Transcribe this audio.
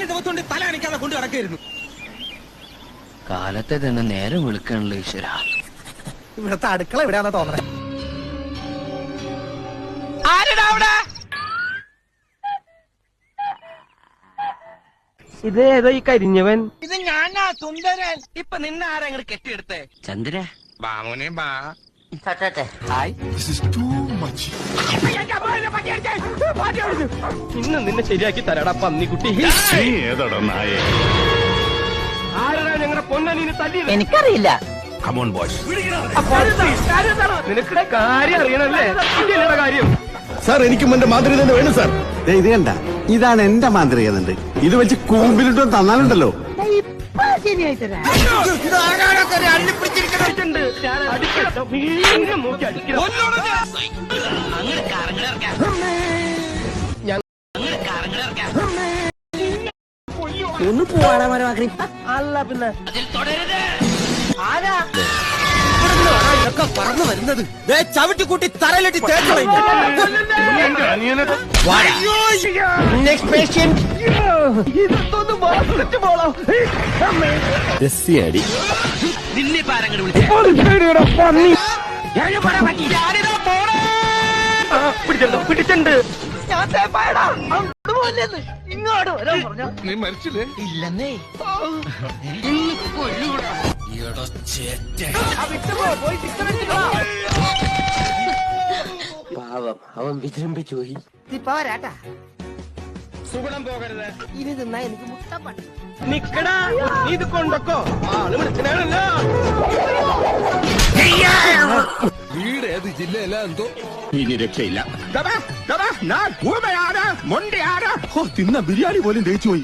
4 ദിവസം കൊണ്ട് തല അണിക്കാതെ കൊണ്ട് കിടക്കായിരുന്നു. കാലത്തെ തന്നെ നേരം വിളിക്കണല്ലോ ഈശ്വര. ഇവിടുത്തെ അടുക്കള എവിടെയാണെന്ന് തോന്നണേ. ആരെടാ അവിടെ? ഇത് ഏതോ ഈ കരിഞ്ഞവൻ? ഇത് ഞാനാ സുന്ദരൻ. ഇപ്പൊ നിന്നെ ആരാ ഇങ്ങോട്ട് കെട്ടിയെടുത്തേ? ചന്ദ്ര ബാമുനെ ബാ. ഇന്ന് നിന്നെ ശരിയാക്കി തരാടാ പന്നിക്കുട്ടി. ആരാ ഞങ്ങളുടെ പൊന്നനീന് തല്ലിയത്? എനിക്കറിയില്ല. നിനക്കിടെ കാര്യം അറിയണല്ലേ? ഇതിന്റെ കാര്യം സാർ എനിക്കും എന്റെ മാന്ത്രിക തന്നെ വേണം സാർ. ഇത് കണ്ട, ഇതാണ് എന്റെ മാന്ത്രിക. ഇത് വെച്ച് കൂമ്പിലിട്ടോ തന്നാലുണ്ടല്ലോ. ശരിയായി തരാം. ഒന്ന് പോവാടാ മരമാക്കി. അല്ല പിന്നെ ആരാ ഇതൊക്കെ പറന്നു വരുന്നത്? ചവിട്ടിക്കൂട്ടി തറയിലിട്ട് തേച്ചളയും. നിന്നെ പാരങ്ങൾ പിടിച്ചിട്ടുണ്ട്. ഇങ്ങോട്ട് വരാൻ പറഞ്ഞോ? നീ മരിച്ചില്ലേ? ഇല്ലെന്നേ. പാവം അവൻ വിജൃംഭിച്ചു പോയി. ഇപ്പൊ വരാട്ടാ. സുഗുണം പോകരുത്. ഇനി തിന്നാ എനിക്ക് മുട്ട പണി. നിക്കടാ, നീ ഇത് കൊണ്ടൊക്കോ. ആള് വിളിക്കണല്ലോ. വീട് ഏത് ജില്ലയില എന്തോ. ഇനി രക്ഷയില്ല. തിന്ന ബിരിയാണി പോലും ദഹിച്ചു പോയി.